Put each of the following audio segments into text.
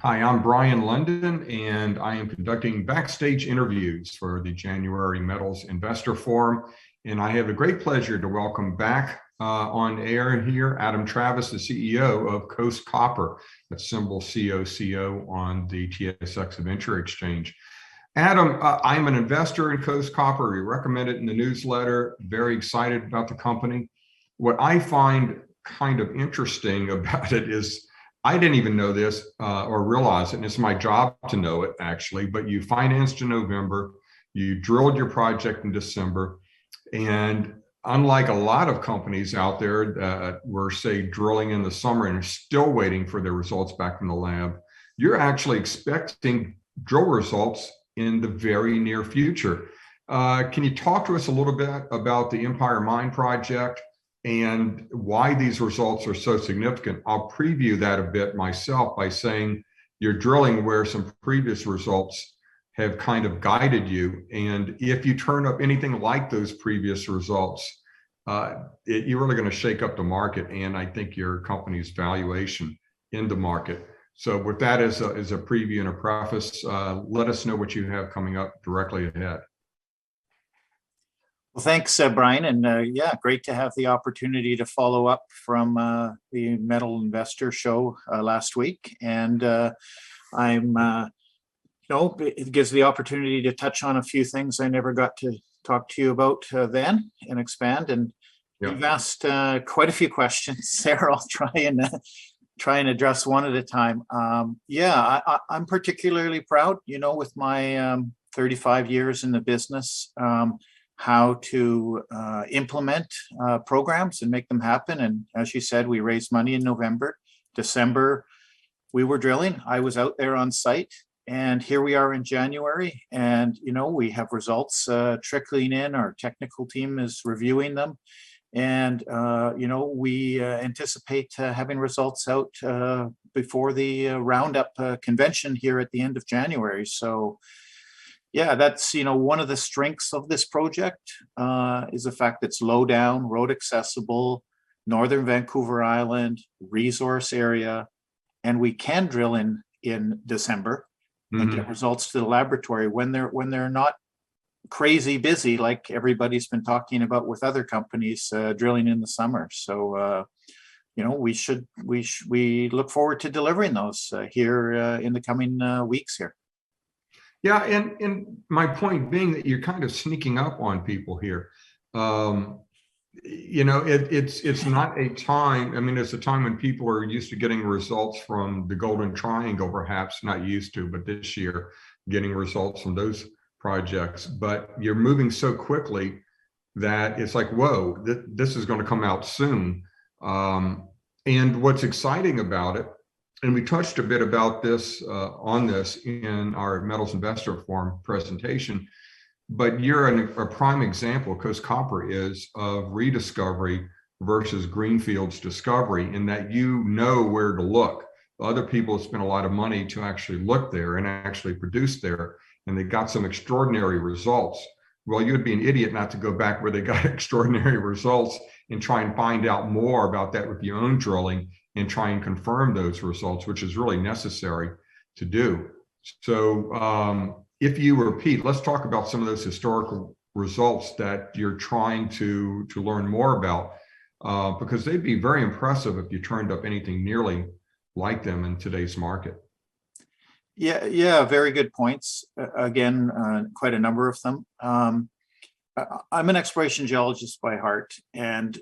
Hi, I'm Brien Lundin, and I am conducting backstage interviews for the January Metals Investor Forum. And I have a great pleasure to welcome back on air here Adam Travis, the CEO of Coast Copper, that's symbol COCO on the TSX Venture Exchange. Adam, I'm an investor in Coast Copper. We recommend it in the newsletter. Very excited about the company. What I find kind of interesting about it is I didn't even know this or realize it, and it's my job to know it actually, but you financed in November, you drilled your project in December, and unlike a lot of companies out there that were, say, drilling in the summer and are still waiting for their results back from the lab, you're actually expecting drill results in the very near future. Can you talk to us a little bit about the Empire Mine project and why these results are so significant? I'll preview that a bit myself by saying you're drilling where some previous results have kind of guided you. And if you turn up anything like those previous results, you're really going to shake up the market, and I think your company's valuation in the market. So with that as a preview and a preface, let us know what you have coming up directly ahead. Well, thanks, Brien, and yeah, great to have the opportunity to follow up from the Metal Investor show last week. And it gives the opportunity to touch on a few things I never got to talk to you about then and expand. And you've asked quite a few questions there. I'll try and address one at a time. I'm particularly proud, with my 35 years in the business, how to implement programs and make them happen. And as you said, we raised money in November. December, we were drilling. I was out there on site, and here we are in January. And, we have results trickling in. Our technical team is reviewing them. And, we anticipate having results out before the Roundup convention here at the end of January. So, yeah, that's, one of the strengths of this project is the fact that it's low down, road accessible, Northern Vancouver Island, resource area, and we can drill in December and get results to the laboratory when they're not crazy busy like everybody's been talking about with other companies drilling in the summer. So, we look forward to delivering those here in the coming weeks here. Yeah, and my point being that you're kind of sneaking up on people here. It's not a time. I mean, it's a time when people are used to getting results from the Golden Triangle, perhaps not used to, but this year getting results from those projects. But you're moving so quickly that it's like, whoa, this is going to come out soon. And what's exciting about it, and we touched a bit about this on this in our Metals Investor Forum presentation, but you're a prime example, Coast Copper is, of rediscovery versus Greenfield's discovery, in that you know where to look. Other people have spent a lot of money to actually look there and actually produce there, and they got some extraordinary results. Well, you'd be an idiot not to go back where they got extraordinary results and try and find out more about that with your own drilling and try and confirm those results, which is really necessary to do. So if you repeat, let's talk about some of those historical results that you're trying to learn more about, because they'd be very impressive if you turned up anything nearly like them in today's market. Yeah, very good points. Again, quite a number of them. I'm an exploration geologist by heart, and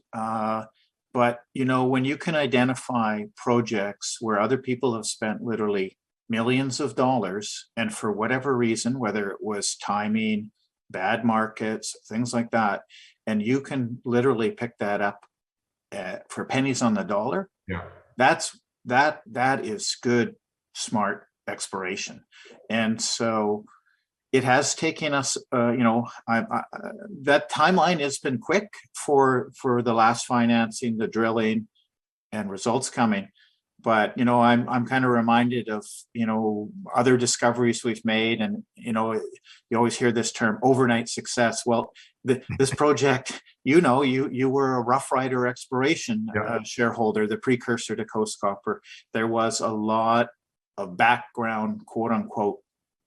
but when you can identify projects where other people have spent literally millions of dollars, and for whatever reason, whether it was timing, bad markets, things like that, and you can literally pick that up for pennies on the dollar. Yeah, that is good, smart exploration. And so it has taken us, that timeline has been quick for the last financing, the drilling, and results coming. But I'm kind of reminded of other discoveries we've made, and you always hear this term overnight success. Well, this project, you were a Rough Rider Exploration shareholder, the precursor to Coast Copper. There was a lot of background, quote unquote,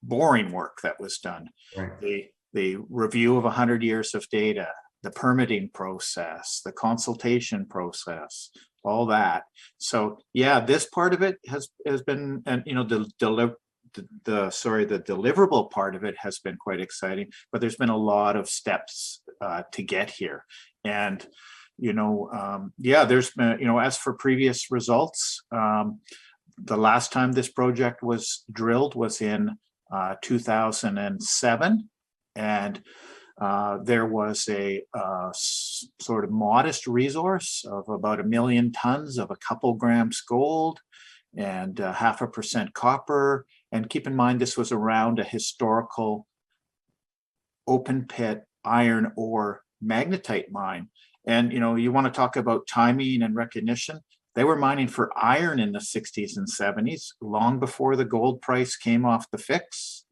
boring work that was done. Right. The review of 100 years of data, the permitting process, the consultation process, all that. So yeah, this part of it has been, and the deliverable part of it has been quite exciting, but there's been a lot of steps to get here. And there's been, as for previous results, the last time this project was drilled was in 2007, and there was a sort of modest resource of about 1 million tons of a couple grams gold and 0.5% copper. And keep in mind, this was around a historical open pit iron ore magnetite mine. And you want to talk about timing and recognition. They were mining for iron in the 60s and 70s, long before the gold price came off the fix,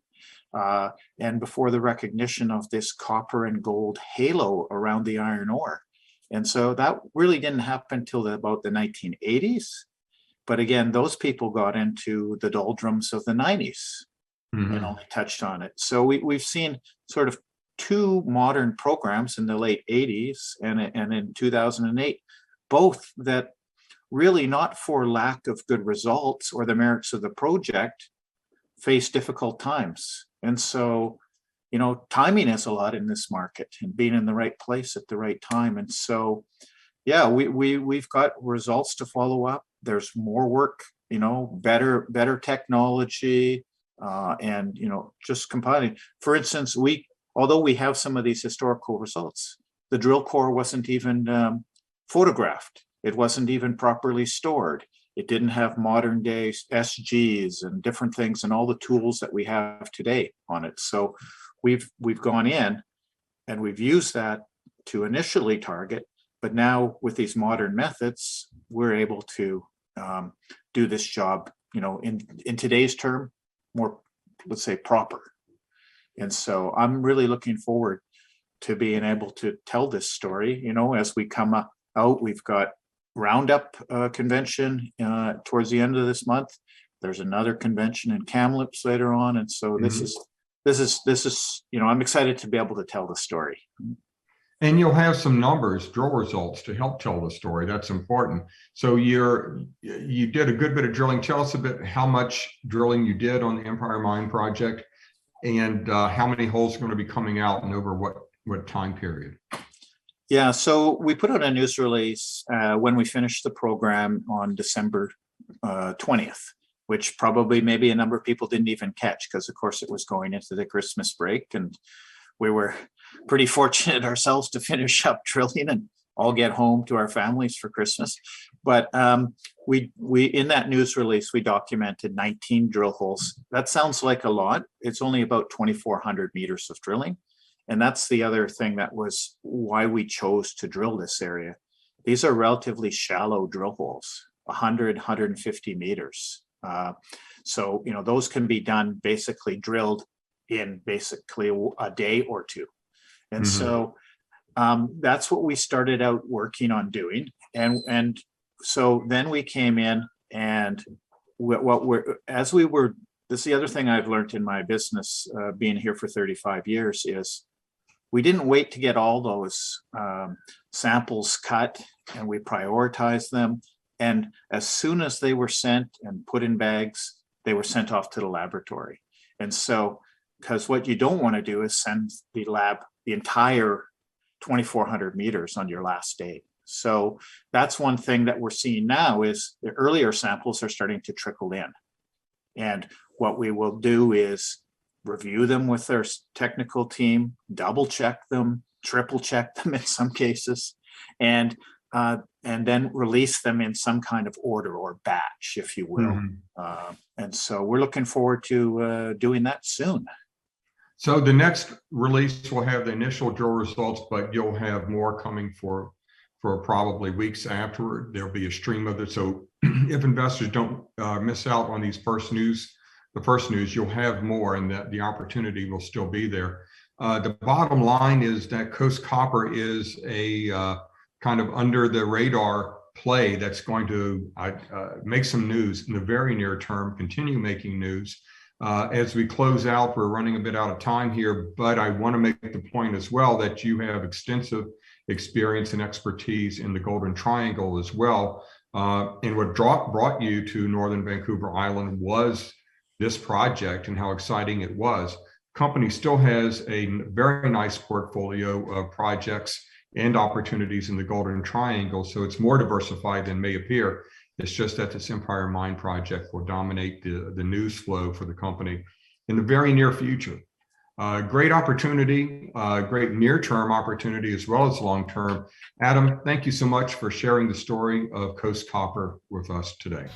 and before the recognition of this copper and gold halo around the iron ore. And so that really didn't happen until about the 1980s. But again, those people got into the doldrums of the 90s and only touched on it. So we've seen sort of two modern programs in the late 80s and in 2008, both that really, not for lack of good results or the merits of the project, face difficult times. And so, timing is a lot in this market and being in the right place at the right time. And so, yeah, we've got results to follow up. There's more work, better technology, and just compiling. For instance, although we have some of these historical results, the drill core wasn't even photographed. It wasn't even properly stored. It didn't have modern day SGs and different things and all the tools that we have today on it. So we've gone in and we've used that to initially target, but now with these modern methods, we're able to do this job, in today's term, more, let's say, proper. And so I'm really looking forward to being able to tell this story, as we come out. We've got Roundup convention towards the end of this month. There's another convention in Kamloops later on. And so this is, I'm excited to be able to tell the story. And you'll have some numbers, drill results to help tell the story. That's important. So you did a good bit of drilling. Tell us a bit how much drilling you did on the Empire Mine project and how many holes are going to be coming out and over what time period? Yeah, so we put out a news release when we finished the program on December 20th, which probably maybe a number of people didn't even catch because, of course, it was going into the Christmas break. And we were pretty fortunate ourselves to finish up drilling and all get home to our families for Christmas. But we in that news release, we documented 19 drill holes. That sounds like a lot. It's only about 2,400 meters of drilling. And that's the other thing that was why we chose to drill this area. These are relatively shallow drill holes, 100, 150 meters. So, those can be done basically drilled in basically a day or two. And so that's what we started out working on doing. And so then we came in and this is the other thing I've learned in my business, being here for 35 years, is we didn't wait to get all those samples cut, and we prioritized them. And as soon as they were sent and put in bags, they were sent off to the laboratory. And so, because what you don't want to do is send the lab the entire 2,400 meters on your last day. So that's one thing that we're seeing now is the earlier samples are starting to trickle in. And what we will do is review them with our technical team, double check them, triple check them in some cases, and then release them in some kind of order or batch, if you will. And so we're looking forward to doing that soon. So the next release will have the initial drill results, but you'll have more coming for probably weeks afterward. There'll be a stream of it. So if investors don't miss out on these first news, you'll have more, and that the opportunity will still be there. The bottom line is that Coast Copper is a kind of under the radar play that's going to make some news in the very near term, continue making news. As we close out, we're running a bit out of time here, but I want to make the point as well that you have extensive experience and expertise in the Golden Triangle as well. And what brought you to Northern Vancouver Island was this project and how exciting it was. Company still has a very nice portfolio of projects and opportunities in the Golden Triangle, so it's more diversified than may appear. It's just that this Empire Mine project will dominate the news flow for the company in the very near future. Great opportunity, great near-term opportunity as well as long-term. Adam, thank you so much for sharing the story of Coast Copper with us today.